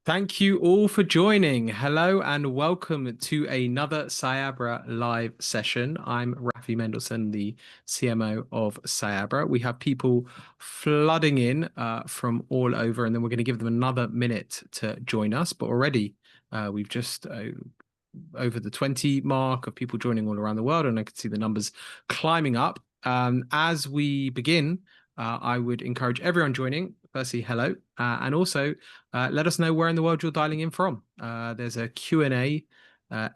Thank you all for joining. Hello and welcome to another Cyabra live session. I'm Rafi Mendelson, the CMO of Cyabra. We have people flooding in from all over, and then we're going to give them another minute to join us. But already we've just over the 20 mark of people joining all around the world, and I can see the numbers climbing up. As we begin, I would encourage everyone joining. Firstly, hello, and also let us know where in the world you're dialing in from. There's a Q&A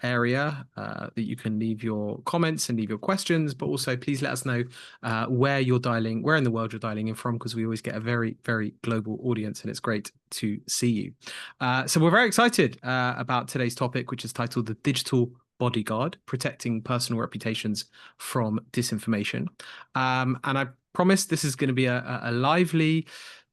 area that you can leave your comments and leave your questions, but also please let us know where in the world you're dialing in from, because we always get a very, very global audience, and it's great to see you. So we're very excited about today's topic, which is titled The Digital Bodyguard, Protecting Personal Reputations from Disinformation. And I promise this is going to be a lively,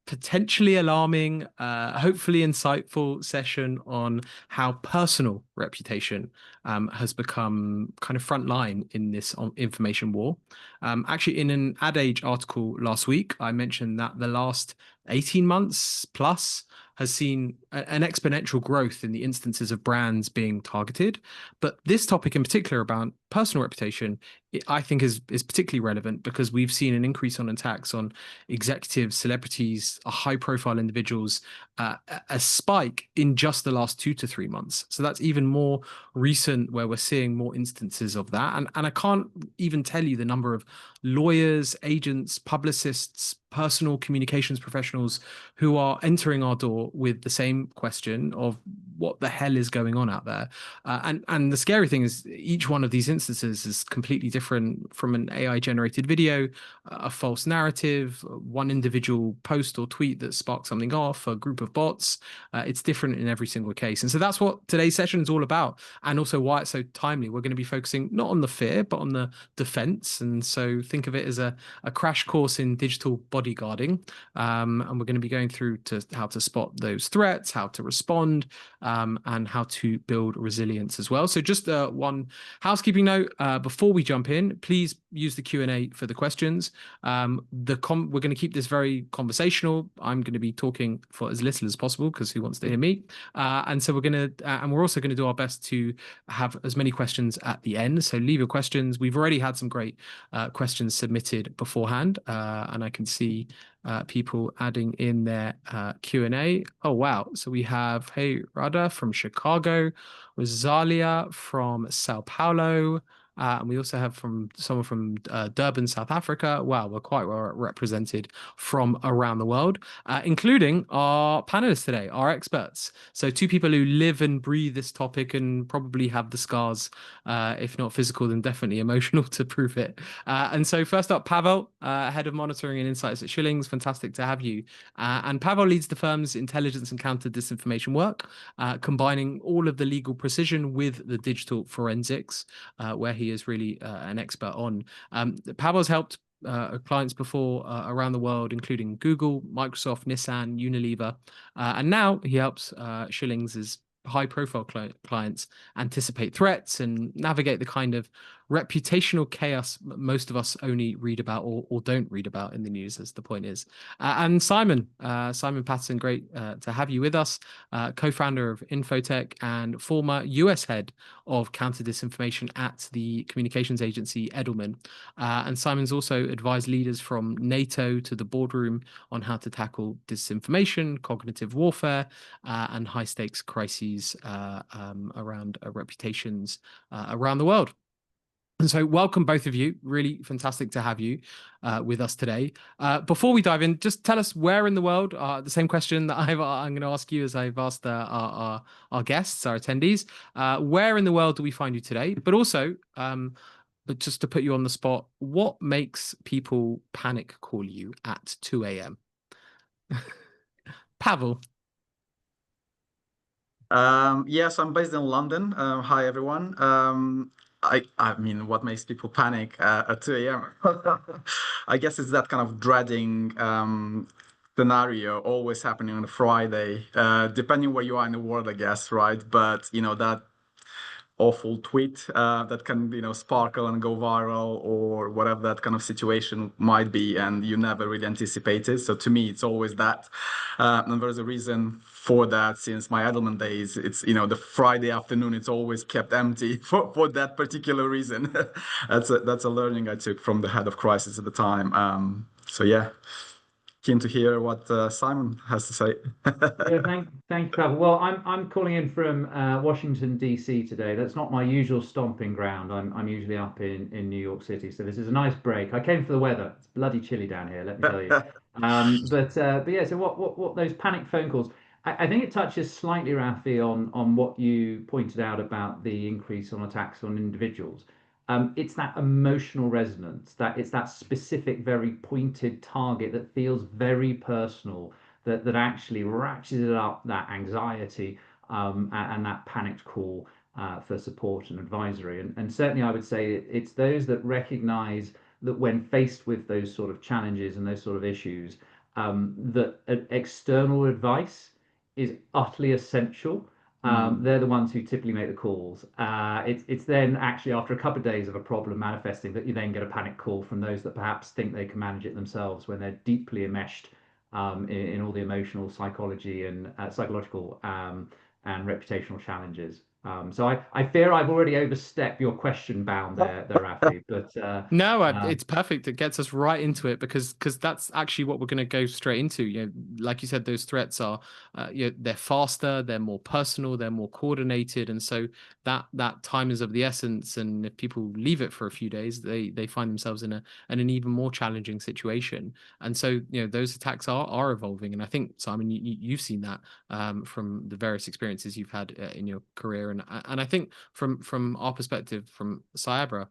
potentially alarming, hopefully insightful session on how personal reputation has become kind of front line in this information war. Actually, in an Ad Age article last week, I mentioned that the last 18 months plus has seen an exponential growth in the instances of brands being targeted. But this topic in particular about personal reputation, I think is particularly relevant because we've seen an increase on attacks on executives, celebrities, high-profile individuals, a spike in just the last 2 to 3 months. So that's even more recent, where we're seeing more instances of that. And I can't even tell you the number of lawyers, agents, publicists, personal communications professionals who are entering our door with the same question of what the hell is going on out there. And the scary thing is each one of these instances is completely different, from an AI generated video, a false narrative, one individual post or tweet that sparks something off, a group of bots. It's different in every single case. And so that's what today's session is all about, and also why it's so timely. We're going to be focusing not on the fear, but on the defense. And so think of it as a crash course in digital bodyguarding. And we're going to be going through to how to spot those threats, how to respond, and how to build resilience as well. So just one housekeeping note before we jump in, please use the Q&A for the questions. We're going to keep this very conversational. I'm going to be talking for as little as possible, because who wants to hear me? And so we're also going to do our best to have as many questions at the end. So leave your questions. We've already had some great questions submitted beforehand, and I can see people adding in their Q&A. Oh, wow. So we have, hey, Rada from Chicago, Rosalia from Sao Paulo, and we also have someone from Durban, South Africa. Wow, we're quite well represented from around the world, including our panelists today, our experts. So 2 people who live and breathe this topic and probably have the scars, if not physical, then definitely emotional to prove it. And so first up, Pavel, Head of Monitoring and Insights at Schillings. Fantastic to have you. And Pavel leads the firm's intelligence and counter disinformation work, combining all of the legal precision with the digital forensics, where he is really an expert on. Pavel's helped clients before around the world, including Google, Microsoft, Nissan, Unilever, and now he helps Schillings' high-profile clients anticipate threats and navigate the kind of reputational chaos most of us only read about or don't read about in the news, as the point is. And Simon Patterson, great to have you with us, co-founder of Infotech and former US head of counter disinformation at the communications agency Edelman. And Simon's also advised leaders from NATO to the boardroom on how to tackle disinformation, cognitive warfare, and high stakes crises around reputations around the world. And so welcome, both of you. Really fantastic to have you with us today. Before we dive in, just tell us where in the world, the same question that I'm going to ask you as I've asked our guests, our attendees, where in the world do we find you today? But also, but just to put you on the spot, what makes people panic call you at 2 a.m.? Pavel. Yes, I'm based in London. Hi, everyone. I mean, what makes people panic at 2 a.m.? I guess it's that kind of dreading scenario always happening on a Friday, depending where you are in the world, I guess, right? But, that awful tweet that can, sparkle and go viral, or whatever that kind of situation might be, and you never really anticipate it. So to me, it's always that. And there's a reason for that. Since my Edelman days, it's, the Friday afternoon, it's always kept empty for that particular reason. That's a learning I took from the head of crisis at the time. So yeah, keen to hear what Simon has to say. Yeah, thank you, Pavel. Well, I'm calling in from Washington DC today. That's not my usual stomping ground. I'm usually up in New York City, so this is a nice break. I came for the weather. It's bloody chilly down here, let me tell you. But yeah. So what those panic phone calls? I think it touches slightly, Rafi, on what you pointed out about the increase on attacks on individuals. It's that emotional resonance, that it's that specific, very pointed target that feels very personal, that actually ratcheted up that anxiety and that panicked call for support and advisory. And certainly, I would say it's those that recognize that when faced with those sort of challenges and those sort of issues, that external advice is utterly essential. They're the ones who typically make the calls. It's then actually after a couple of days of a problem manifesting that you then get a panic call from those that perhaps think they can manage it themselves when they're deeply enmeshed in all the emotional psychology and psychological and reputational challenges. So I fear I've already overstepped your question bound there, Rafi. But No, it's perfect. It gets us right into it because that's actually what we're going to go straight into. Like you said, those threats are, they're faster, they're more personal, they're more coordinated, and so that time is of the essence. And if people leave it for a few days, they find themselves in an even more challenging situation. And so those attacks are evolving. And I think, Simon, you've seen that from the various experiences you've had in your career, and I think from our perspective, from Cyabra,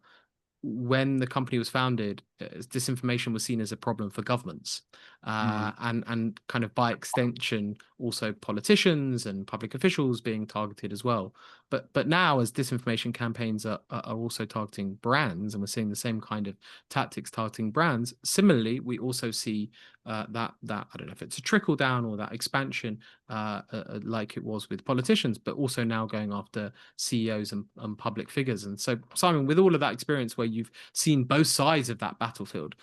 when the company was founded, disinformation was seen as a problem for governments, and kind of by extension also politicians and public officials being targeted as well. But now, as disinformation campaigns are also targeting brands, and we're seeing the same kind of tactics targeting brands. Similarly, we also see that I don't know if it's a trickle down or that expansion, like it was with politicians, but also now going after CEOs and public figures. And so, Simon, with all of that experience where you've seen both sides of that battlefield,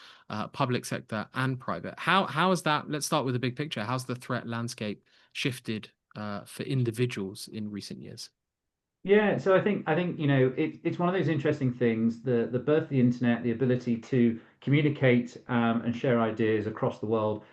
public sector and private, how has that? Let's start with the big picture. How's the threat landscape shifted for individuals in recent years? Yeah, so I think it's one of those interesting things. The birth of the internet, the ability to communicate and share ideas across the world,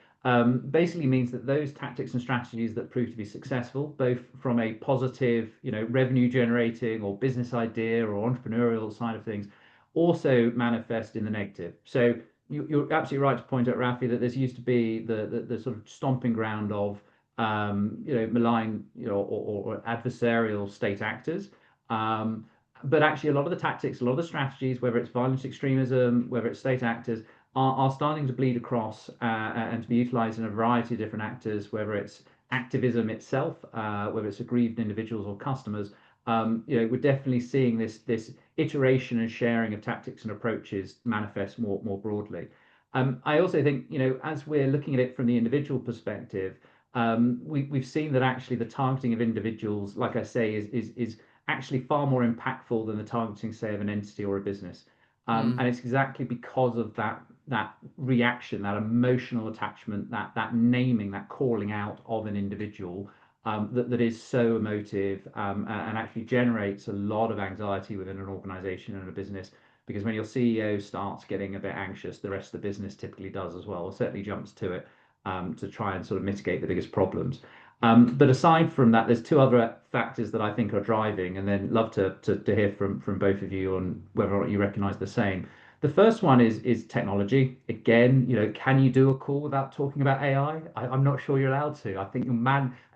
basically means that those tactics and strategies that prove to be successful, both from a positive, revenue generating or business idea or entrepreneurial side of things, also manifest in the negative. So you're absolutely right to point out, Rafi, that this used to be the sort of stomping ground of malign, or adversarial state actors. But actually, a lot of the tactics, a lot of the strategies, whether it's violent extremism, whether it's state actors, are starting to bleed across and to be utilized in a variety of different actors, whether it's activism itself, whether it's aggrieved individuals or customers. We're definitely seeing this iteration and sharing of tactics and approaches manifest more broadly. I also think, as we're looking at it from the individual perspective, we've seen that actually the targeting of individuals, like I say, is actually far more impactful than the targeting, say, of an entity or a business. And it's exactly because of that reaction, that emotional attachment, that naming, that calling out of an individual, that is so emotive, and actually generates a lot of anxiety within an organization and a business. Because when your CEO starts getting a bit anxious, the rest of the business typically does as well, or certainly jumps to it, to try and sort of mitigate the biggest problems. But aside from that, there's two other factors that I think are driving, and then love to hear from both of you on whether or not you recognise the same. The first one is technology. Again, can you do a call without talking about AI? I'm not sure you're allowed to. I think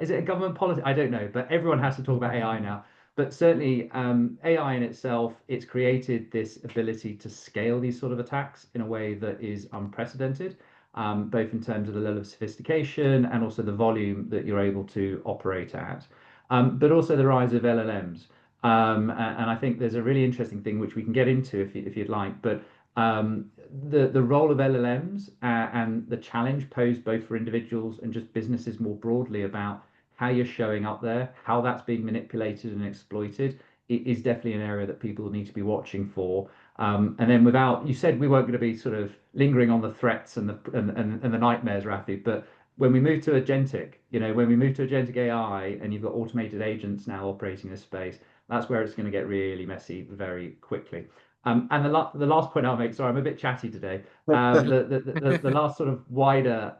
is it a government policy? I don't know, but everyone has to talk about AI now. But certainly, AI in itself, it's created this ability to scale these sort of attacks in a way that is unprecedented, both in terms of the level of sophistication and also the volume that you're able to operate at, but also the rise of LLMs. And I think there's a really interesting thing which we can get into if you'd like, but the role of LLMs and the challenge posed both for individuals and just businesses more broadly about how you're showing up there, how that's being manipulated and exploited, is definitely an area that people need to be watching for. And then you said we weren't going to be sort of lingering on the threats and the nightmares, Rafi, but when we move to agentic, when we move to agentic AI and you've got automated agents now operating in this space, that's where it's going to get really messy very quickly. And the last point I'll make, sorry, I'm a bit chatty today. The last sort of wider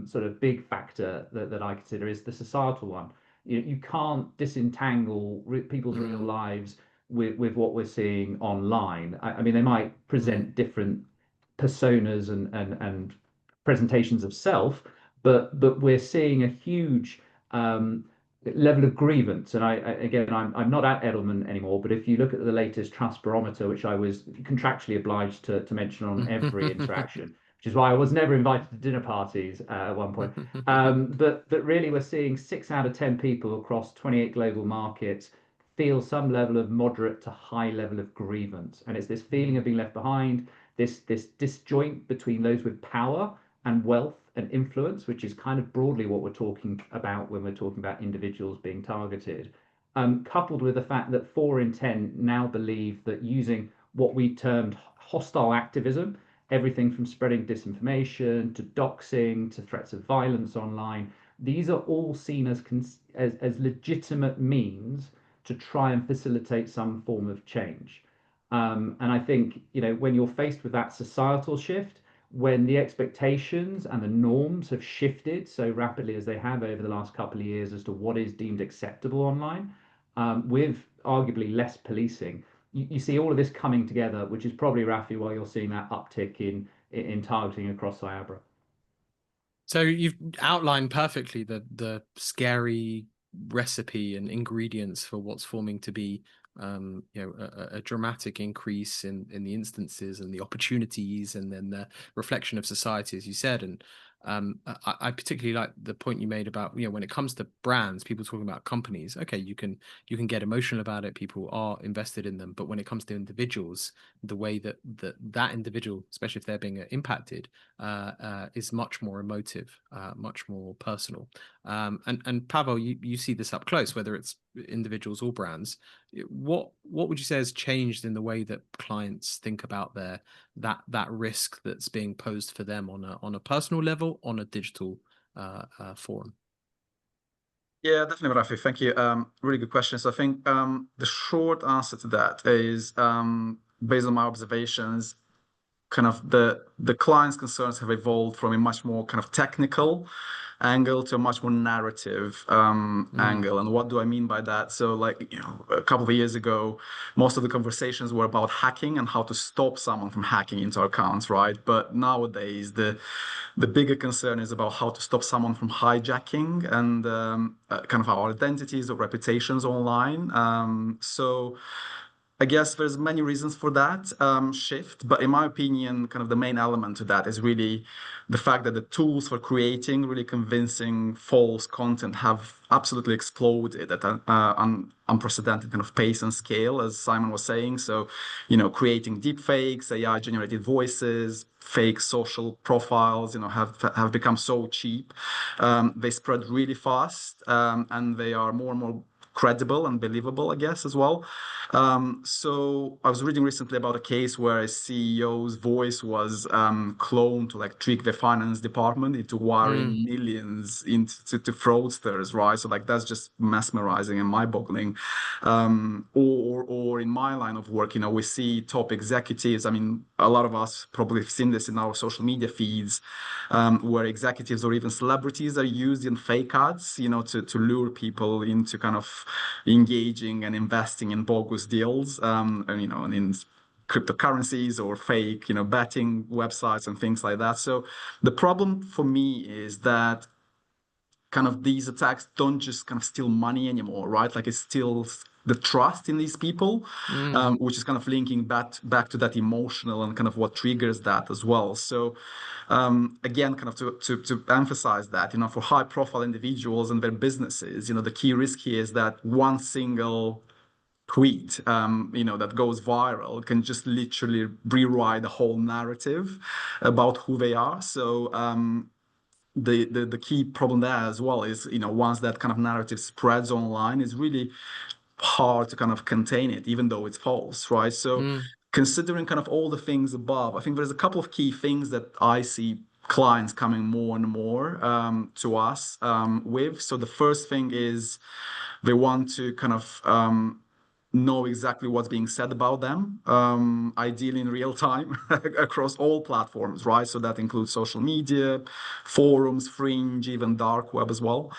sort of big factor that I consider is the societal one. You can't disentangle people's real lives with what we're seeing online. I mean, they might present different personas and presentations of self, but we're seeing a huge level of grievance. And I'm not at Edelman anymore, but if you look at the latest trust barometer, which I was contractually obliged to mention on every interaction, which is why I was never invited to dinner parties at one point. But really, we're seeing 6 out of 10 people across 28 global markets feel some level of moderate to high level of grievance, and it's this feeling of being left behind, this disjoint between those with power and wealth and influence, which is kind of broadly what we're talking about when we're talking about individuals being targeted, coupled with the fact that 4 in 10 now believe that using what we termed hostile activism, everything from spreading disinformation to doxing to threats of violence online, these are all seen as legitimate means to try and facilitate some form of change. And I think, when you're faced with that societal shift, when the expectations and the norms have shifted so rapidly as they have over the last couple of years as to what is deemed acceptable online, with arguably less policing, you see all of this coming together, which is probably, Rafi, why you're seeing that uptick in targeting across Cyabra. So you've outlined perfectly the scary recipe and ingredients for what's forming to be a dramatic increase in the instances and the opportunities, and then the reflection of society, as you said. And I particularly like the point you made about, when it comes to brands, people talking about companies. Okay, you can get emotional about it. People are invested in them, but when it comes to individuals, the way that individual, especially if they're being impacted, is much more emotive, much more personal. And Pavel, you see this up close, whether it's individuals or brands. What would you say has changed in the way that clients think about that risk that's being posed for them on a personal level, on a digital forum? Yeah, definitely, Rafi. Thank you. Really good question. So I think the short answer to that is, based on my observations, kind of the client's concerns have evolved from a much more kind of technical angle to a much more narrative angle. And what do I mean by that? So, a couple of years ago, most of the conversations were about hacking and how to stop someone from hacking into our accounts, right? But nowadays, the bigger concern is about how to stop someone from hijacking and kind of our identities or reputations online. So I guess there's many reasons for that shift, but in my opinion, kind of the main element to that is really the fact that the tools for creating really convincing false content have absolutely exploded at an unprecedented kind of pace and scale, as Simon was saying. So, creating deepfakes, AI-generated voices, fake social profiles, have become so cheap. They spread really fast, and they are more and more credible and believable, I guess, as well. So I was reading recently about a case where a CEO's voice was cloned to trick the finance department into wiring millions into fraudsters, right? So that's just mesmerizing and mind-boggling. Or in my line of work, we see top executives. I mean, a lot of us probably have seen this in our social media feeds, where executives or even celebrities are used in fake ads, to lure people into kind of engaging and investing in bogus deals, and in cryptocurrencies or fake, betting websites and things like that. So the problem for me is that kind of these attacks don't just kind of steal money anymore, right? It steals the trust in these people, which is kind of linking back to that emotional and kind of what triggers that as well. So again, kind of to emphasize that, for high profile individuals and their businesses, the key risk here is that one single tweet, that goes viral can just literally rewrite the whole narrative about who they are. So the key problem there as well is, once that kind of narrative spreads online, is really hard to kind of contain it, even though it's false, right? So considering kind of all the things above, I think there's a couple of key things that I see clients coming more and more to us with. So the first thing is they want to kind of know exactly what's being said about them, ideally in real time across all platforms, right? So that includes social media, forums, fringe, even dark web as well.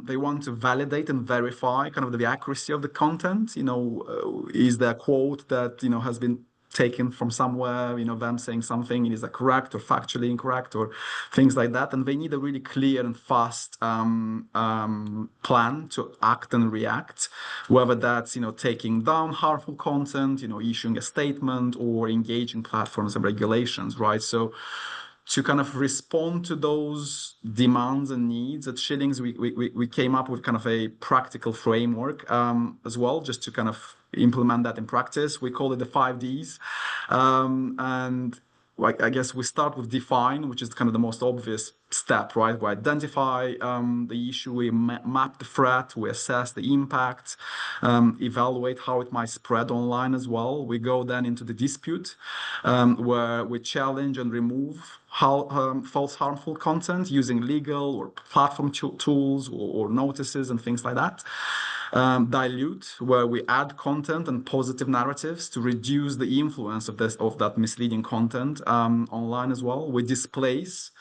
They want to validate and verify kind of the accuracy of the content. Is there a quote that, has been taken from somewhere, them saying something, is that correct or factually incorrect or things like that. And they need a really clear and fast plan to act and react, whether that's, taking down harmful content, issuing a statement or engaging platforms and regulations, right? So to kind of respond to those demands and needs at Schillings, we came up with kind of a practical framework as well, just to kind of implement that in practice. We call it the 5Ds. And like, I guess we start with define, which is kind of the most obvious step, right? We identify the issue, we map the threat, we assess the impact, evaluate how it might spread online as well. We go then into the dispute, where we challenge and remove false harmful content using legal or platform tools or notices and things like that. Dilute, where we add content and positive narratives to reduce the influence of that misleading content online as well. We displace,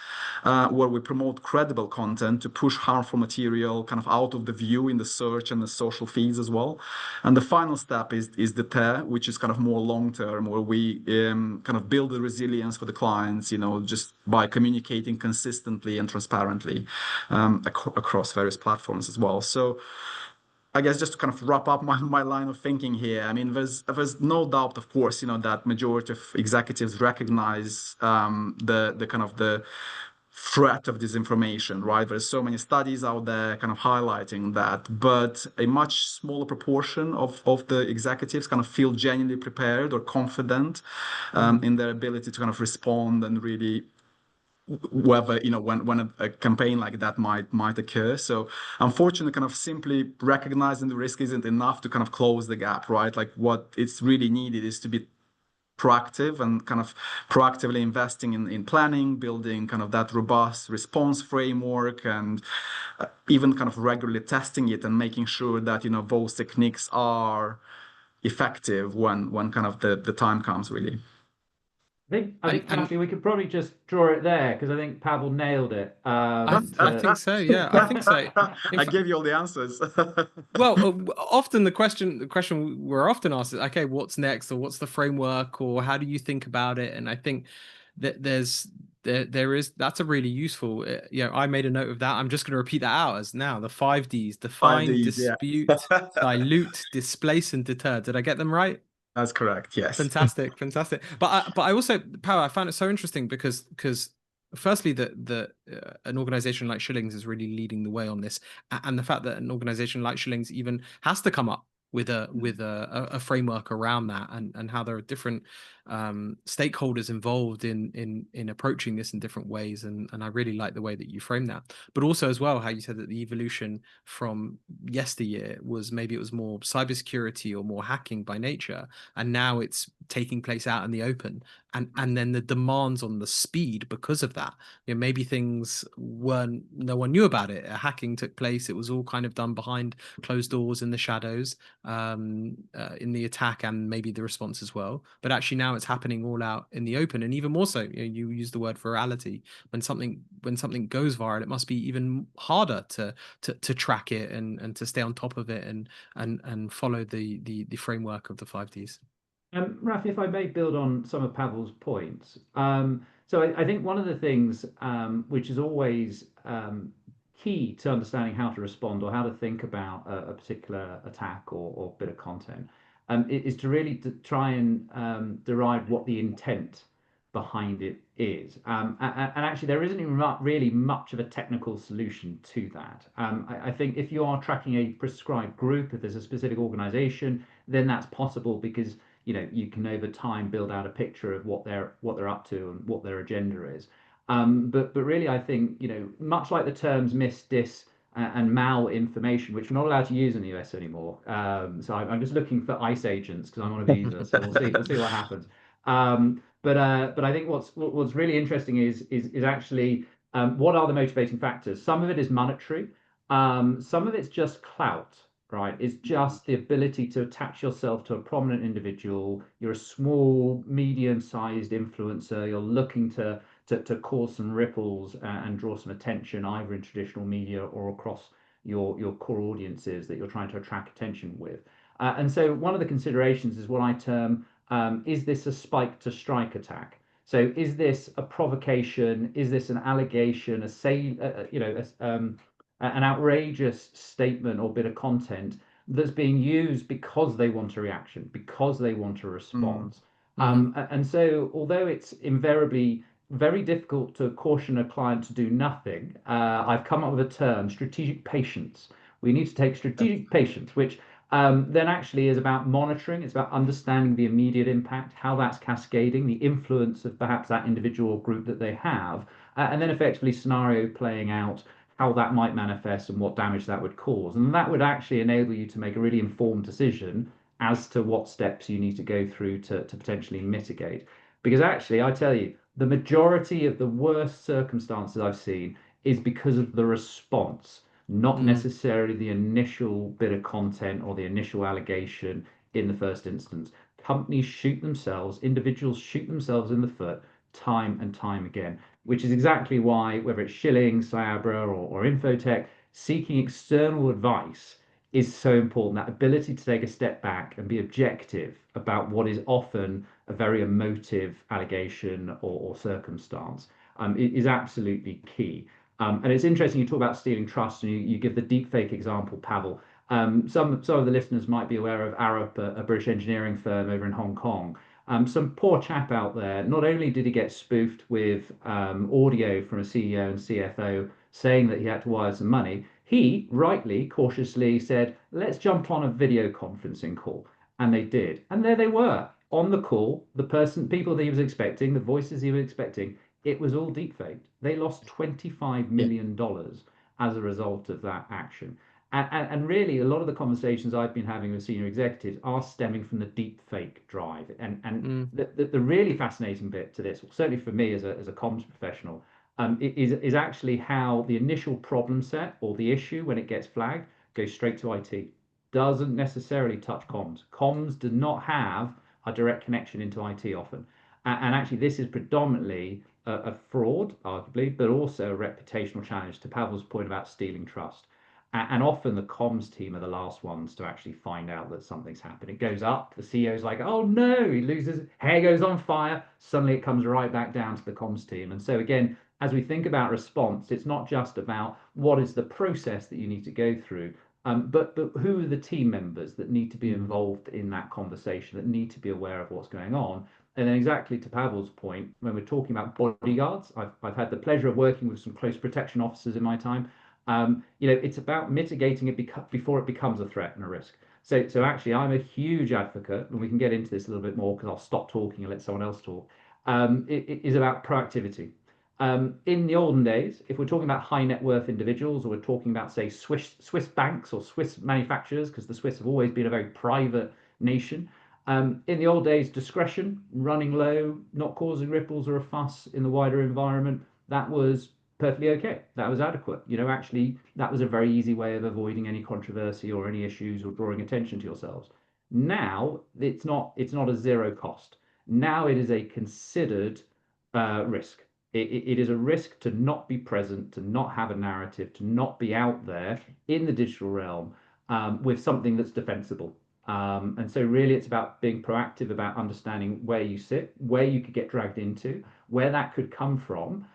where we promote credible content to push harmful material kind of out of the view in the search and the social feeds as well. And the final step is deter, which is kind of more long term, where we kind of build the resilience for the clients, just by communicating consistently and transparently across various platforms as well. So I guess just to kind of wrap up my line of thinking here, I mean, there's no doubt, of course, that majority of executives recognize the kind of the threat of disinformation, right? There's so many studies out there kind of highlighting that, but a much smaller proportion of the executives kind of feel genuinely prepared or confident in their ability to kind of respond and really whether when a campaign like that might occur. So unfortunately, kind of simply recognizing the risk isn't enough to kind of close the gap, right? Like what it's really needed is to be proactive and kind of proactively investing in planning, building kind of that robust response framework, and even kind of regularly testing it and making sure that those techniques are effective when kind of the time comes, really. I think, Rafi, we could probably just draw it there because I think Pavel nailed it. I think so. Yeah, I think so. I gave you all the answers. Well, often the question we're often asked is, okay, what's next, or what's the framework, or how do you think about it? And I think that that's a really useful. I made a note of that. I'm just going to repeat that out as now the 5Ds: define, 5Ds, dispute, dilute, displace, and deter. Did I get them right? That's correct. Yes. Fantastic. But I also, Power, I found it so interesting because firstly, that an organization like Schillings is really leading the way on this, and the fact that an organization like Schillings even has to come up with a framework around that, and how there are different stakeholders involved in approaching this in different ways, and I really like the way that you frame that. But also as well how you said that the evolution from yesteryear was maybe it was more cybersecurity or more hacking by nature, and now it's taking place out in the open, and then the demands on the speed because of that. Maybe things no one knew about it. Hacking took place, it was all kind of done behind closed doors in the shadows, in the attack and maybe the response as well. But actually now it's happening all out in the open, and even more so, you use the word virality. When something goes viral, it must be even harder to track it and to stay on top of it and follow the framework of the 5Ds. Rafi, if I may build on some of Pavel's points. So I think one of the things which is always key to understanding how to respond or how to think about a particular attack or bit of content is to really try and derive what the intent behind it is. And actually, there isn't really much of a technical solution to that. I think if you are tracking a prescribed group, if there's a specific organization, then that's possible because you can over time build out a picture of what they're up to and what their agenda is. But really, I think much like the terms mis, dis, and malinformation, which we're not allowed to use in the US anymore. So I'm just looking for ICE agents because I'm on a visa. So we'll see what happens. But I think what's really interesting is actually what are the motivating factors? Some of it is monetary. Some of it's just clout, right? It's just the ability to attach yourself to a prominent individual. You're a small, medium-sized influencer. You're looking to cause some ripples and draw some attention, either in traditional media or across your core audiences that you're trying to attract attention with. And so one of the considerations is what I term, is this a spike to strike attack? So is this a provocation? Is this an allegation, an outrageous statement or bit of content that's being used because they want a reaction, because they want a response? And so, although it's invariably very difficult to caution a client to do nothing, I've come up with a term, strategic patience. We need to take strategic patience, which then actually is about monitoring. It's about understanding the immediate impact, how that's cascading, the influence of perhaps that individual or group that they have, and then effectively scenario playing out how that might manifest and what damage that would cause. And that would actually enable you to make a really informed decision as to what steps you need to go through to potentially mitigate. Because actually, I tell you, the majority of the worst circumstances I've seen is because of the response, not necessarily the initial bit of content or the initial allegation in the first instance. Companies shoot themselves, individuals shoot themselves in the foot time and time again, which is exactly why, whether it's Schillings, Cyabra, or Infotech, seeking external advice is so important. That ability to take a step back and be objective about what is often a very emotive allegation or circumstance is absolutely key. And it's interesting you talk about stealing trust and you give the deepfake example, Pavel. Some of the listeners might be aware of Arup, a British engineering firm over in Hong Kong. Some poor chap out there, not only did he get spoofed with audio from a CEO and CFO saying that he had to wire some money, he rightly, cautiously said, let's jump on a video conferencing call. And they did. And there they were on the call, people that he was expecting, the voices he was expecting, it was all deepfaked. They lost $25 million as a result of that action. And really, a lot of the conversations I've been having with senior executives are stemming from the deep fake drive. And the really fascinating bit to this, certainly for me as a comms professional, is actually how the initial problem set or the issue, when it gets flagged, goes straight to IT. Doesn't necessarily touch comms. Comms do not have a direct connection into IT often. And actually, this is predominantly a fraud, arguably, but also a reputational challenge, to Pavel's point about stealing trust. And often the comms team are the last ones to actually find out that something's happened. It goes up, the CEO's like, oh no, he loses, hair goes on fire. Suddenly it comes right back down to the comms team. And so again, as we think about response, it's not just about what is the process that you need to go through, but who are the team members that need to be involved in that conversation, that need to be aware of what's going on. And then exactly to Pavel's point, when we're talking about bodyguards, I've had the pleasure of working with some close protection officers in my time. It's about mitigating it before it becomes a threat and a risk. So actually, I'm a huge advocate, and we can get into this a little bit more because I'll stop talking and let someone else talk. It is about proactivity. In the olden days, if we're talking about high net worth individuals, or we're talking about, say, Swiss banks or Swiss manufacturers, because the Swiss have always been a very private nation. In the old days, discretion, running low, not causing ripples or a fuss in the wider environment, that was perfectly okay. That was adequate. Actually, that was a very easy way of avoiding any controversy or any issues or drawing attention to yourselves. Now, it's not a zero cost. Now it is a considered risk. It is a risk to not be present, to not have a narrative, to not be out there in the digital realm with something that's defensible. And so really it's about being proactive, about understanding where you sit, where you could get dragged into, where that could come from,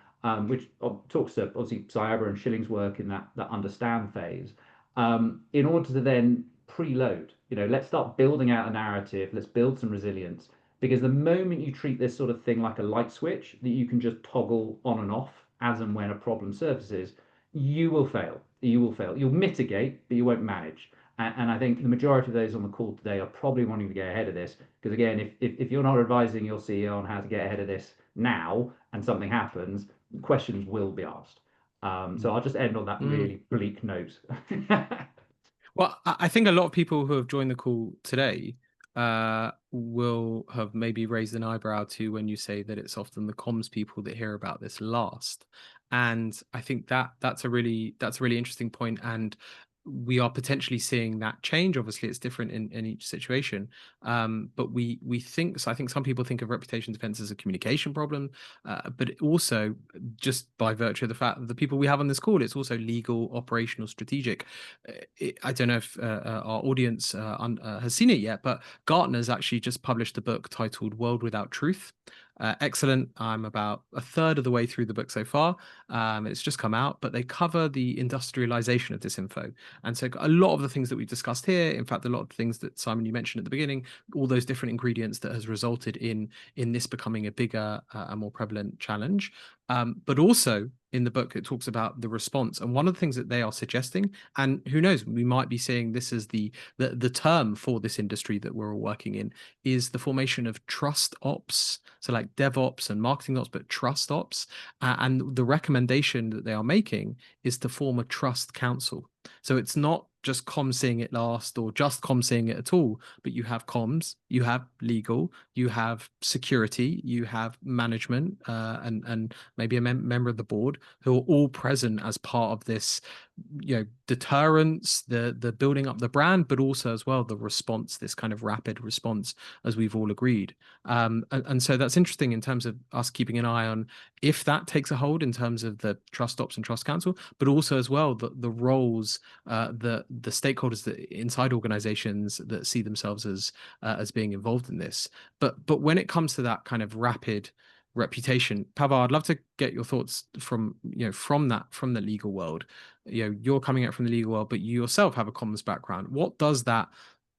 which talks to obviously Cyabra and Schillings' work in that understand phase, in order to then preload. Let's start building out a narrative, let's build some resilience. Because the moment you treat this sort of thing like a light switch that you can just toggle on and off as and when a problem surfaces, you will fail. You will fail. You'll mitigate, but you won't manage. And I think the majority of those on the call today are probably wanting to get ahead of this. Because again, if you're not advising your CEO on how to get ahead of this now and something happens, questions will be asked. So I'll just end on that really bleak note. Well, I think a lot of people who have joined the call today will have maybe raised an eyebrow to when you say that it's often the comms people that hear about this last. And I think that that's a really interesting point. And we are potentially seeing that change. Obviously, it's different in each situation. But we think so. I think some people think of reputation defense as a communication problem, but also just by virtue of the fact that the people we have on this call, it's also legal, operational, strategic. I don't know if our audience has seen it yet, but Gartner's actually just published a book titled World Without Truth. Excellent. I'm about a third of the way through the book so far. It's just come out, but they cover the industrialization of disinfo. And so a lot of the things that we've discussed here, in fact, a lot of things that Simon, you mentioned at the beginning, all those different ingredients that has resulted in this becoming a bigger, a more prevalent challenge. But also in the book, it talks about the response. And one of the things that they are suggesting, and who knows, we might be seeing this as the term for this industry that we're all working in, is the formation of trust ops. So like DevOps and marketing ops, but trust ops. And the recommendation that they are making is to form a trust council. So it's not just comms seeing it last or just comms seeing it at all, but you have comms, you have legal, you have security, you have management, and maybe a member of the board who are all present as part of this, deterrence, the building up the brand, but also as well the response, this kind of rapid response, as we've all agreed. And so that's interesting in terms of us keeping an eye on if that takes a hold in terms of the trust ops and trust council, but also as well the roles, the stakeholders that inside organizations that see themselves as being involved in this. But when it comes to that kind of rapid reputation, Pavel, I'd love to get your thoughts from the legal world. You're coming out from the legal world, but you yourself have a comms background. What does that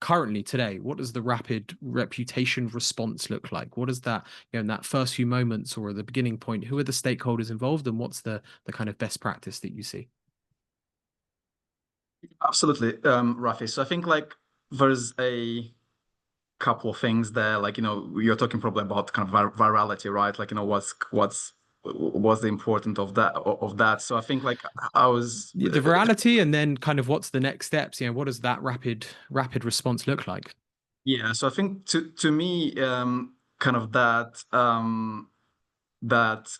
currently today, what does the rapid reputation response look like? What is that, in that first few moments or the beginning point? Who are the stakeholders involved, and what's the kind of best practice that you see? Absolutely, Rafi. So I think there's a couple of things there. You're talking probably about kind of virality, right? What's the importance of that. So I think I was The virality, and then kind of what's the next steps? What does that rapid response look like? Yeah, so I think to me, kind of that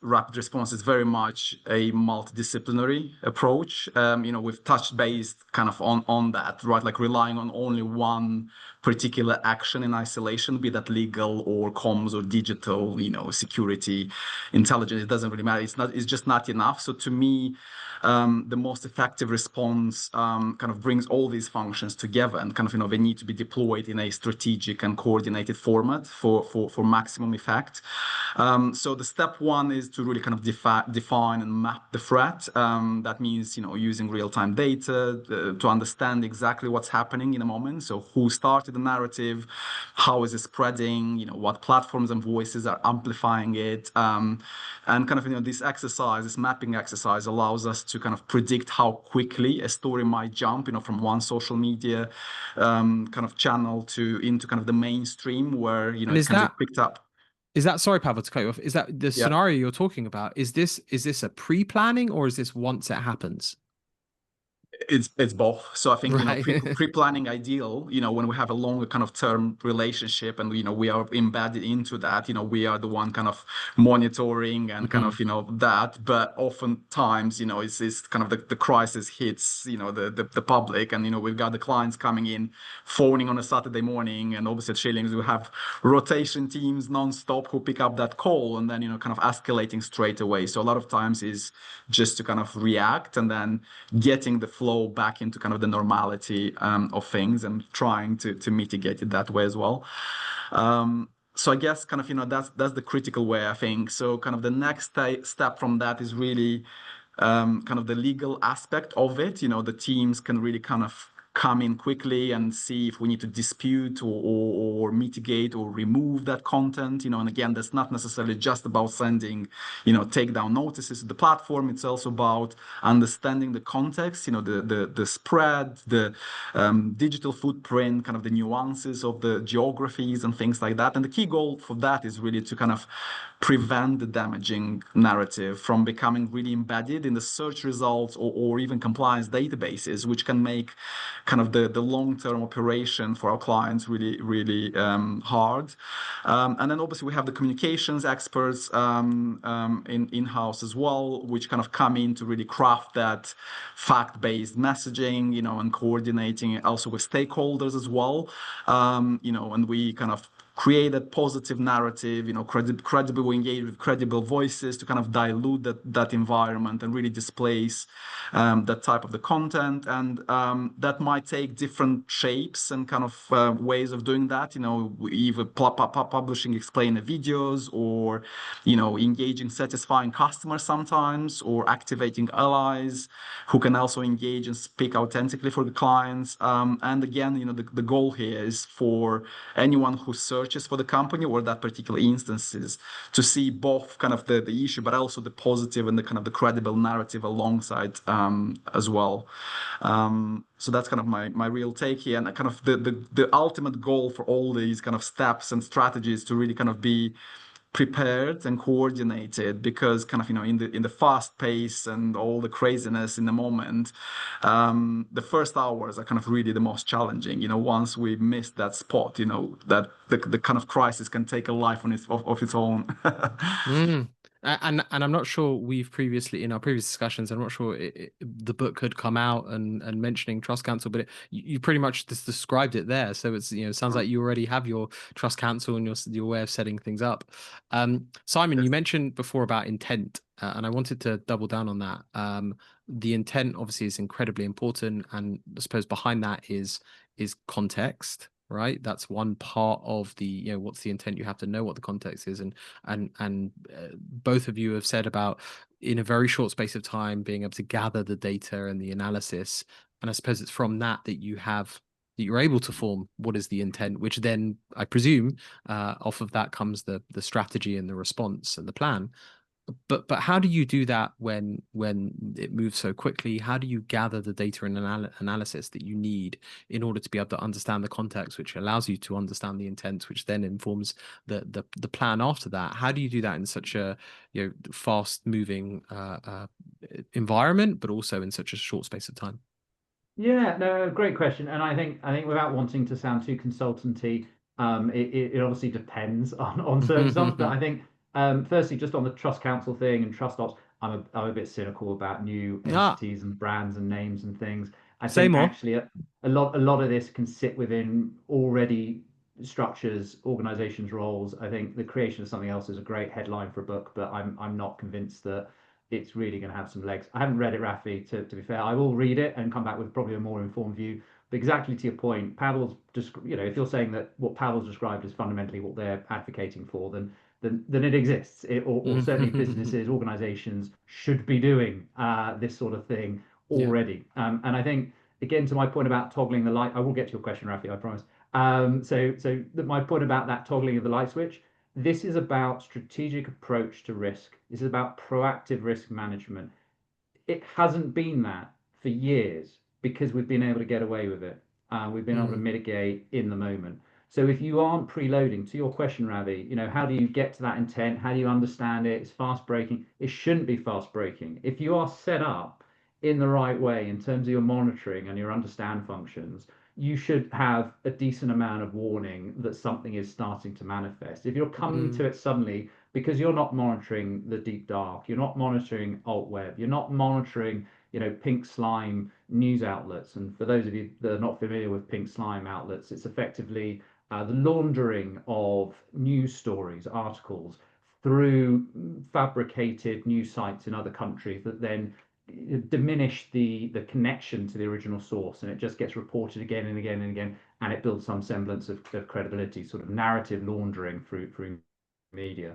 rapid response is very much a multidisciplinary approach. We've touched base kind of on that, right? Like relying on only one particular action in isolation, be that legal or comms or digital, security, intelligence, it doesn't really matter. It's just not enough. So to me, the most effective response kind of brings all these functions together, and kind of they need to be deployed in a strategic and coordinated format for maximum effect. So the step one is to really kind of define and map the threat. That means using real-time data to understand exactly what's happening in a moment. So who started the narrative, how is it spreading, what platforms and voices are amplifying it, and kind of this mapping exercise allows us to kind of predict how quickly a story might jump from one social media kind of channel into kind of the mainstream where it can be picked up. Is that, sorry, Pavel, to cut you off, is that the scenario you're talking about? Is this a pre-planning, or is this once it happens? It's both. So I think Right. pre-planning ideal, when we have a longer kind of term relationship and we are embedded into that, we are the one kind of monitoring and kind of that. But oftentimes, it's kind of the crisis hits the public, and we've got the clients coming in, phoning on a Saturday morning, and obviously at Schillings we have rotation teams non-stop who pick up that call, and then kind of escalating straight away. So a lot of times is just to kind of react, and then getting the flow back into kind of the normality of things, and trying to mitigate it that way as well. So I guess kind of that's the critical way, I think. So kind of the next step from that is really kind of the legal aspect of it. The teams can really kind of come in quickly and see if we need to dispute or mitigate or remove that content. And again, that's not necessarily just about sending takedown notices to the platform. It's also about understanding the context, the spread, the digital footprint, kind of the nuances of the geographies and things like that. And the key goal for that is really to kind of prevent the damaging narrative from becoming really embedded in the search results or even compliance databases, which can make kind of the long-term operation for our clients really, really hard. And then obviously we have the communications experts in-house as well, which kind of come in to really craft that fact-based messaging, and coordinating also with stakeholders as well. And we kind of create a positive narrative, we engage with credible voices to kind of dilute that environment and really displace that type of the content. And that might take different shapes and kind of ways of doing that, either publishing explainer videos or, engaging satisfying customers sometimes, or activating allies who can also engage and speak authentically for the clients. And again, the goal here is for anyone who searches for the company or that particular instances to see both kind of the issue, but also the positive and the kind of the credible narrative alongside as well. So that's kind of my real take here, and kind of the ultimate goal for all these kind of steps and strategies to really kind of be prepared and coordinated, because kind of in the fast pace and all the craziness in the moment, the first hours are kind of really the most challenging. Once we miss that spot, that the kind of crisis can take a life of its own. And I'm not sure we've previously, in our previous discussions, I'm not sure the book had come out and mentioning Trust Council, but you pretty much just described it there. So it's, it sounds like you already have your Trust Council and your way of setting things up. Simon, you mentioned before about intent, and I wanted to double down on that. The intent obviously is incredibly important, and I suppose behind that is context. Right, that's one part of the, what's the intent? You have to know what the context is, and both of you have said about, in a very short space of time, being able to gather the data and the analysis, and I suppose it's from that you're able to form what is the intent, which then I presume off of that comes the strategy and the response and the plan. But how do you do that when it moves so quickly? How do you gather the data and analysis that you need in order to be able to understand the context, which allows you to understand the intent, which then informs the plan after that? How do you do that in such a fast moving environment, but also in such a short space of time? Yeah, no, great question. And I think without wanting to sound too consultancy, it obviously depends on certain stuff. But I think firstly, just on the Trust Council thing and Trust Ops, I'm a bit cynical about new entities and brands and names and things. I Say think more. actually a lot of this can sit within already structures, organizations, roles. I think the creation of something else is a great headline for a book, but I'm not convinced that it's really going to have some legs. I haven't read it, Rafi, to be fair. I will read it and come back with probably a more informed view. But exactly to your point, Pavel's just, if you're saying that what Pavel's described is fundamentally what they're advocating for, then it exists. Or certainly businesses, organizations should be doing this sort of thing already. Yeah. And I think, again, to my point about toggling the light, I will get to your question, Rafi, I promise. So my point about that toggling of the light switch, this is about strategic approach to risk. This is about proactive risk management. It hasn't been that for years because we've been able to get away with it. We've been able to mitigate in the moment. So if you aren't preloading, to your question, Ravi, how do you get to that intent? How do you understand it? It's fast breaking. It shouldn't be fast breaking. If you are set up in the right way in terms of your monitoring and your understand functions, you should have a decent amount of warning that something is starting to manifest. If you're coming to it suddenly because you're not monitoring the deep dark, you're not monitoring alt web, you're not monitoring, pink slime news outlets. And for those of you that are not familiar with pink slime outlets, it's effectively the laundering of news stories, articles through fabricated news sites in other countries that then diminish the connection to the original source, and it just gets reported again and again and again, and it builds some semblance of credibility, sort of narrative laundering through media.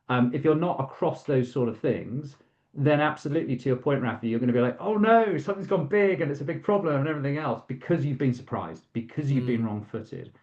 If you're not across those sort of things, then absolutely, to your point, Rafi, you're going to be like, oh no, something's gone big and it's a big problem and everything else, because you've been surprised, because you've been wrong-footed.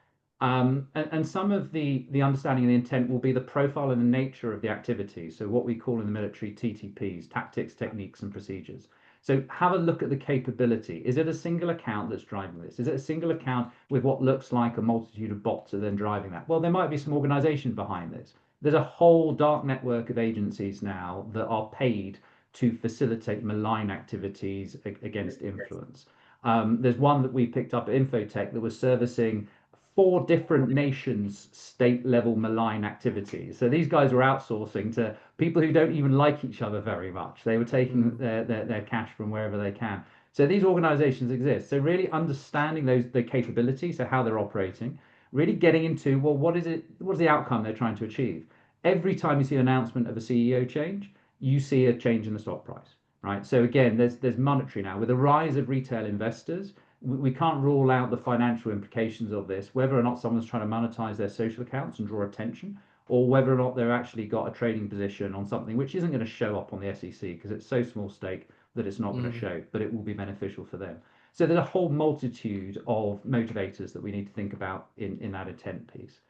And some of the understanding of the intent will be the profile and the nature of the activity. So what we call in the military TTPs, tactics, techniques, and procedures. So have a look at the capability. Is it a single account that's driving this? Is it a single account with what looks like a multitude of bots are then driving that? Well, there might be some organization behind this. There's a whole dark network of agencies now that are paid to facilitate malign activities against influence. There's one that we picked up at Infotech that was servicing 4 different nations' state-level malign activities. So these guys were outsourcing to people who don't even like each other very much. They were taking their cash from wherever they can. So these organizations exist. So really understanding the capabilities, so how they're operating, really getting into, well, what's the outcome they're trying to achieve? Every time you see an announcement of a CEO change, you see a change in the stock price, right? So again, there's monetary now. With the rise of retail investors, we can't rule out the financial implications of this, whether or not someone's trying to monetize their social accounts and draw attention, or whether or not they've actually got a trading position on something which isn't going to show up on the SEC because it's so small stake that it's not going to show, but it will be beneficial for them. So there's a whole multitude of motivators that we need to think about in that intent piece.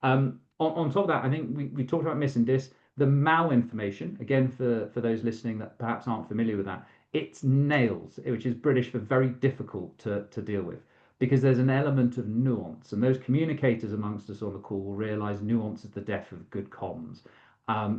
On top of that, I think we talked about mis and dis. The malinformation, again, for those listening that perhaps aren't familiar with that, it's nails, which is British for very difficult to deal with, because there's an element of nuance, and those communicators amongst us on the call will realize nuance is the death of good comms,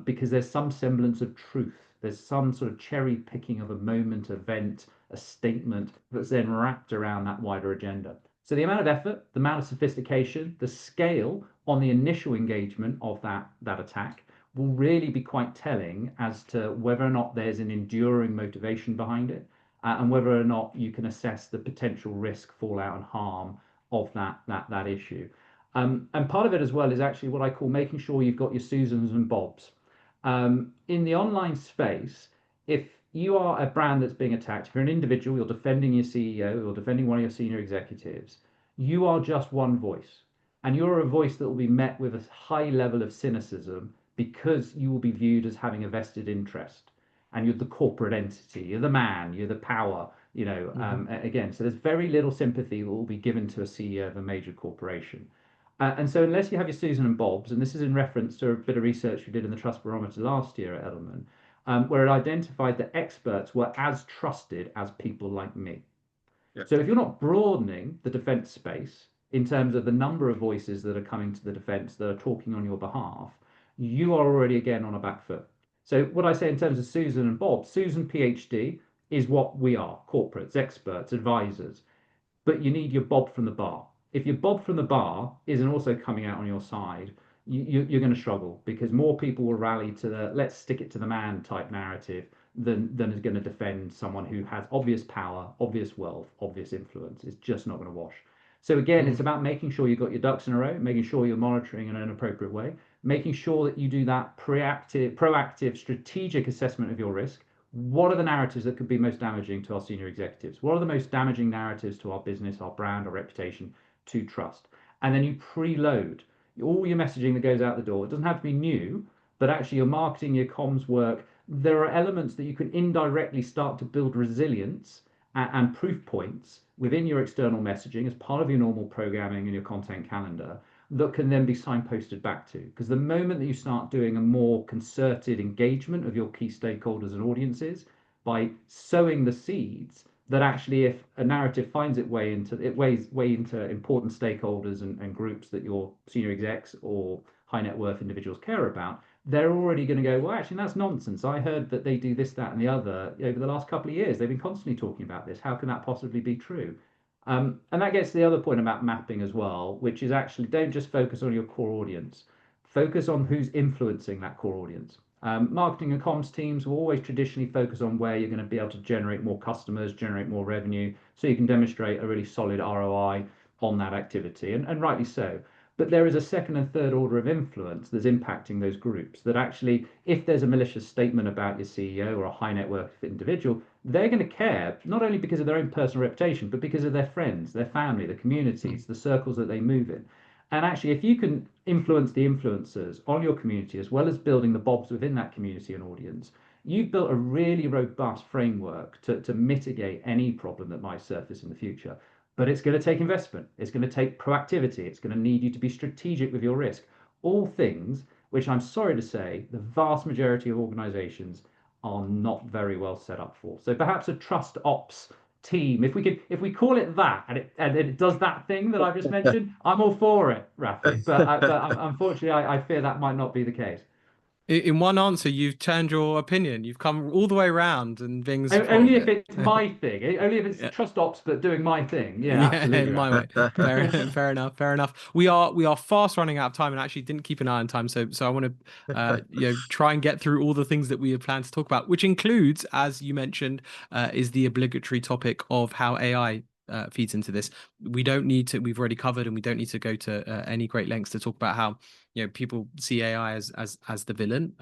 because there's some semblance of truth. There's some sort of cherry picking of a moment, event, a statement that's then wrapped around that wider agenda. So the amount of effort, the amount of sophistication, the scale on the initial engagement of that attack will really be quite telling as to whether or not there's an enduring motivation behind it, and whether or not you can assess the potential risk, fallout, and harm of that issue. And part of it as well is actually what I call making sure you've got your Susans and Bobs. In the online space, if you are a brand that's being attacked, if you're an individual, you're defending your CEO, you're defending one of your senior executives, you are just one voice. And you're a voice that will be met with a high level of cynicism because you will be viewed as having a vested interest. And you're the corporate entity, you're the man, you're the power, again. So there's very little sympathy that will be given to a CEO of a major corporation. And so unless you have your Susan and Bobs, and this is in reference to a bit of research we did in the Trust Barometer last year at Edelman, where it identified that experts were as trusted as people like me. Yeah. So if you're not broadening the defense space in terms of the number of voices that are coming to the defense that are talking on your behalf, you are already again on a back foot. So what I say in terms of Susan and Bob, Susan PhD is what we are, corporates, experts, advisors, but you need your Bob from the bar. If your Bob from the bar isn't also coming out on your side, you're going to struggle, because more people will rally to the let's stick it to the man type narrative than is going to defend someone who has obvious power, obvious wealth, obvious influence. It's just not going to wash. So again, it's about making sure you've got your ducks in a row, making sure you're monitoring in an appropriate way, making sure that you do that proactive, strategic assessment of your risk. What are the narratives that could be most damaging to our senior executives? What are the most damaging narratives to our business, our brand, our reputation, to trust? And then you preload all your messaging that goes out the door. It doesn't have to be new, but actually your marketing, your comms work, there are elements that you can indirectly start to build resilience and proof points within your external messaging as part of your normal programming and your content calendar that can then be signposted back to. Because the moment that you start doing a more concerted engagement of your key stakeholders and audiences by sowing the seeds, that actually if a narrative finds its way into important stakeholders and groups that your senior execs or high net worth individuals care about, they're already going to go, well, actually, that's nonsense. I heard that they do this, that, and the other over the last couple of years. They've been constantly talking about this. How can that possibly be true? And that gets to the other point about mapping as well, which is actually don't just focus on your core audience. Focus on who's influencing that core audience. Marketing and comms teams will always traditionally focus on where you're going to be able to generate more customers, generate more revenue, so you can demonstrate a really solid ROI on that activity, and rightly so. But there is a second and third order of influence that's impacting those groups, that actually, if there's a malicious statement about your CEO or a high net worth individual, they're going to care, not only because of their own personal reputation, but because of their friends, their family, the communities, the circles that they move in. And actually, if you can influence the influencers on your community, as well as building the bobs within that community and audience, you've built a really robust framework to mitigate any problem that might surface in the future. But it's going to take investment. It's going to take proactivity. It's going to need you to be strategic with your risk. All things which I'm sorry to say, the vast majority of organizations are not very well set up for. So perhaps a trust ops team. If we call it that, and it does that thing that I've just mentioned, I'm all for it, Rafi. But unfortunately, I fear that might not be the case. In one answer, you've turned your opinion. You've come all the way around and being supportive Only of if it. it's my thing. Only if it's Yeah. trust ops, but doing my thing. Yeah, Yeah, absolutely, in my way. Rafi. Fair enough. Fair enough. We are fast running out of time, and actually didn't keep an eye on time. So I want to try and get through all the things that we had planned to talk about, which includes, as you mentioned, is the obligatory topic of how AI feeds into this. We don't need to. We've already covered, and we don't need to go to any great lengths to talk about how people see AI as the villain,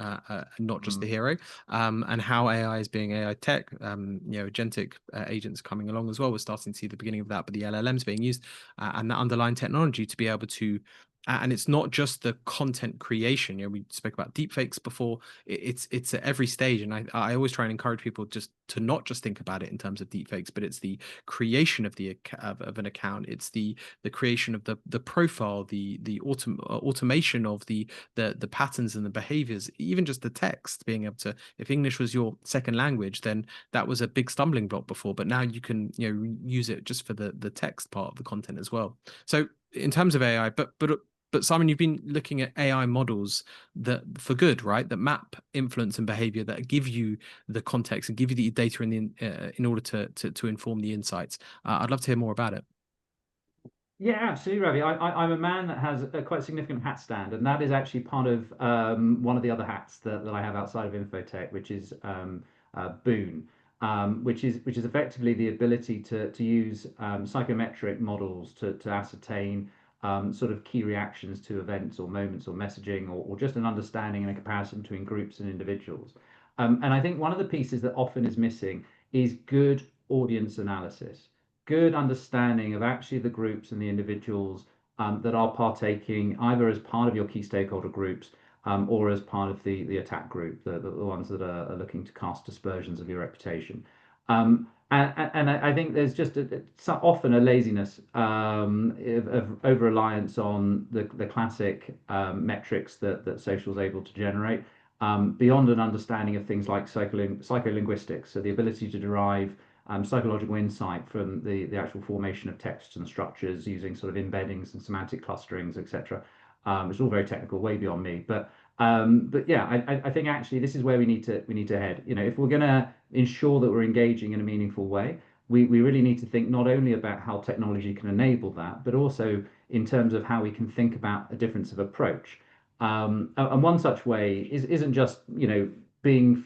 not just the hero, and how AI is being AI tech. Agentic agents coming along as well. We're starting to see the beginning of that, but the LLMs being used and the underlying technology to be able to. And it's not just the content creation. We spoke about deepfakes before. It's at every stage, and I always try and encourage people just to not just think about it in terms of deepfakes, but it's the creation of of an account. It's the creation of the profile, the automation of the patterns and the behaviors, even just the text, being able to, if English was your second language, then that was a big stumbling block before, but now you can use it just for the text part of the content as well. So in terms of AI, but Simon, you've been looking at AI models that for good, right? That map influence and behavior, that give you the context and give you the data in order to inform the insights. I'd love to hear more about it. Yeah, absolutely, Ravi. I'm a man that has a quite significant hat stand, and that is actually part of one of the other hats that I have outside of Infotech, which is Boon, which is effectively the ability to use psychometric models to ascertain sort of key reactions to events or moments or messaging, or just an understanding and a comparison between groups and individuals. And I think one of the pieces that often is missing is good audience analysis, good understanding of actually the groups and the individuals that are partaking either as part of your key stakeholder groups or as part of the attack group, the ones that are looking to cast aspersions of your reputation. And I think there's just often a laziness of over-reliance on the classic metrics that social is able to generate, beyond an understanding of things like psycholinguistics, so the ability to derive psychological insight from the actual formation of texts and structures using sort of embeddings and semantic clusterings, etc. It's all very technical, way beyond me. But yeah, I think actually this is where we need to head. If we're going to ensure that we're engaging in a meaningful way, we really need to think not only about how technology can enable that, but also in terms of how we can think about a difference of approach. And one such way isn't just being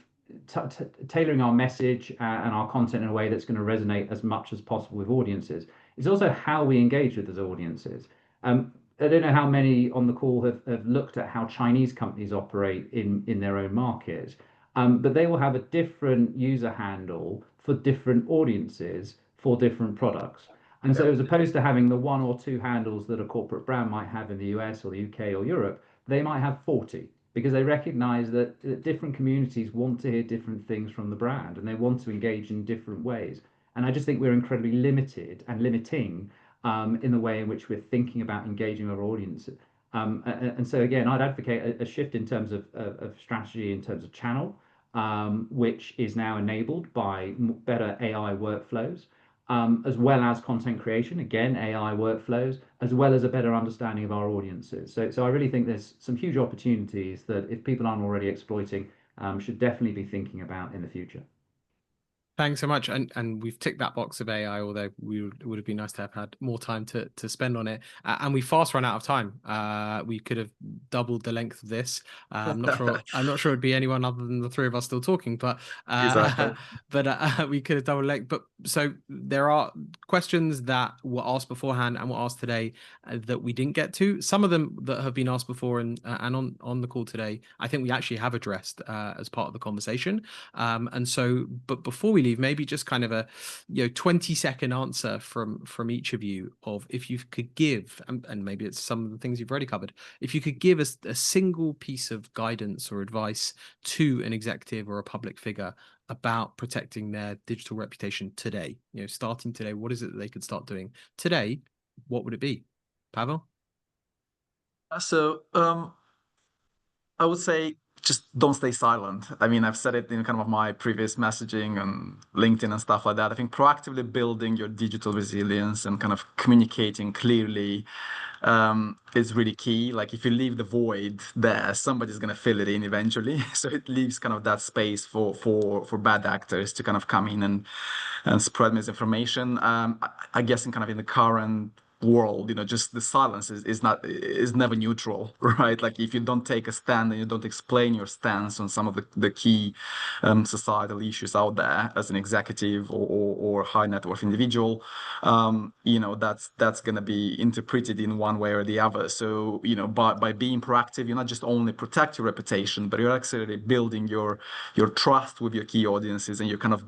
tailoring our message and our content in a way that's going to resonate as much as possible with audiences. It's also how we engage with those audiences. I don't know how many on the call have looked at how Chinese companies operate in their own market, but they will have a different user handle for different audiences for different products. And so, as opposed to having the one or two handles that a corporate brand might have in the US or the UK or Europe, they might have 40, because they recognize that different communities want to hear different things from the brand and they want to engage in different ways. And I just think we're incredibly limited and limiting in the way in which we're thinking about engaging our audience. And so again, I'd advocate a shift in terms of strategy, in terms of channel, which is now enabled by better AI workflows, as well as content creation, again, AI workflows, as well as a better understanding of our audiences. So I really think there's some huge opportunities that if people aren't already exploiting, should definitely be thinking about in the future. Thanks so much, and we've ticked that box of AI, although would have been nice to have had more time to spend on it. And we fast run out of time. We could have doubled the length of this. I'm not sure. I'm not sure it'd be anyone other than the three of us still talking, but Exactly. but we could have doubled length. But so there are questions that were asked beforehand and were asked today that we didn't get to. Some of them that have been asked before and on the call today, I think we actually have addressed as part of the conversation. And so, but before we leave, maybe just kind of a 20-second answer from each of you of if you could give, and maybe it's some of the things you've already covered, if you could give us a single piece of guidance or advice to an executive or a public figure about protecting their digital reputation today, starting today, what is it that they could start doing today? What would it be? Pavel? So I would say just don't stay silent. I mean, I've said it in kind of my previous messaging on LinkedIn and stuff like that. I think proactively building your digital resilience and kind of communicating clearly is really key. Like if you leave the void there, somebody's going to fill it in eventually. So it leaves kind of that space for bad actors to kind of come in and spread misinformation. I guess in kind of in the current world, just the silence is never neutral, right? Like if you don't take a stand and you don't explain your stance on some of the key societal issues out there as an executive or high net worth individual, that's going to be interpreted in one way or the other. So by being proactive, you're not just only protect your reputation, but you're actually building your trust with your key audiences, and you kind of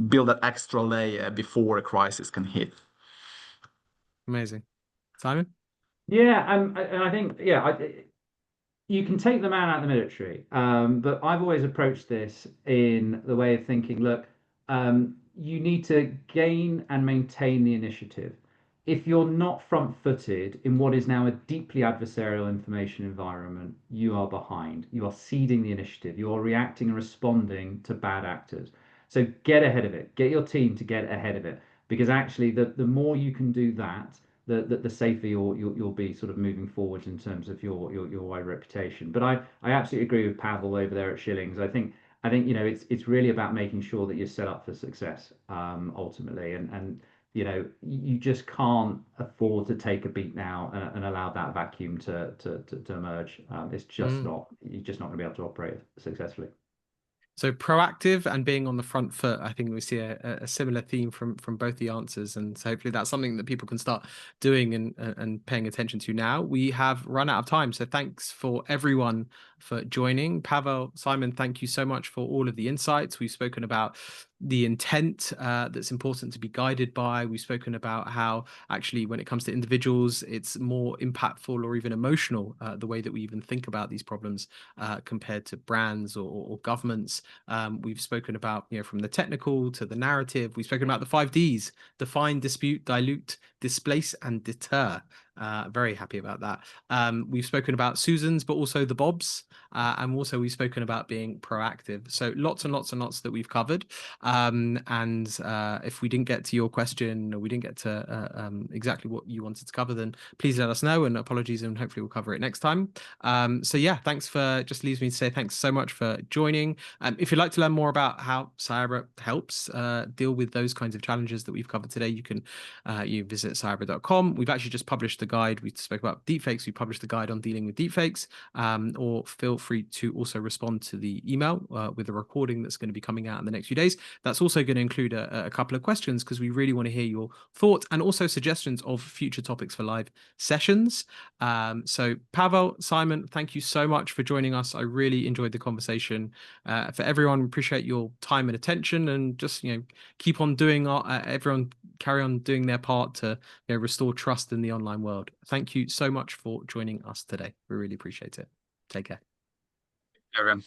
build that extra layer before a crisis can hit. Amazing. Simon? Yeah, and I think you can take the man out of the military, but I've always approached this in the way of thinking, look, you need to gain and maintain the initiative. If you're not front-footed in what is now a deeply adversarial information environment, you are behind. You are ceding the initiative. You are reacting and responding to bad actors. So get ahead of it. Get your team to get ahead of it, because actually the more you can do that, the safer you'll be sort of moving forward in terms of your wider reputation. But I absolutely agree with Pavel over there at Schillings. I think it's really about making sure that you're set up for success ultimately, and you just can't afford to take a beat now and allow that vacuum to emerge. It's just not you're just not going to be able to operate successfully. So proactive and being on the front foot, I think we see a similar theme from both the answers, and so hopefully that's something that people can start doing and paying attention to now. We have run out of time, so thanks for everyone for joining. Pavel, Simon, thank you so much for all of the insights. We've spoken about the intent that's important to be guided by. We've spoken about how actually when it comes to individuals, it's more impactful or even emotional, the way that we even think about these problems compared to brands or governments. We've spoken about, from the technical to the narrative. We've spoken about the 5 Ds: define, dispute, dilute, displace, and deter. Very happy about that. We've spoken about Susans, but also the Bobs. And also we've spoken about being proactive. So lots and lots and lots that we've covered. And if we didn't get to your question, or we didn't get to exactly what you wanted to cover, then please let us know, and apologies, and hopefully we'll cover it next time. So yeah, just leaves me to say thanks so much for joining. If you'd like to learn more about how Cyabra helps deal with those kinds of challenges that we've covered today, you can visit cyabra.com. We've actually just published the guide. We spoke about deepfakes. We published the guide on dealing with deepfakes, or feel free to also respond to the email with a recording that's going to be coming out in the next few days. That's also going to include a couple of questions, because we really want to hear your thoughts and also suggestions of future topics for live sessions. So Pavel, Simon, thank you so much for joining us. I really enjoyed the conversation. For everyone, appreciate your time and attention, and just keep on doing everyone carry on doing their part to restore trust in the online world. Thank you so much for joining us today. We really appreciate it. Take care. Everyone.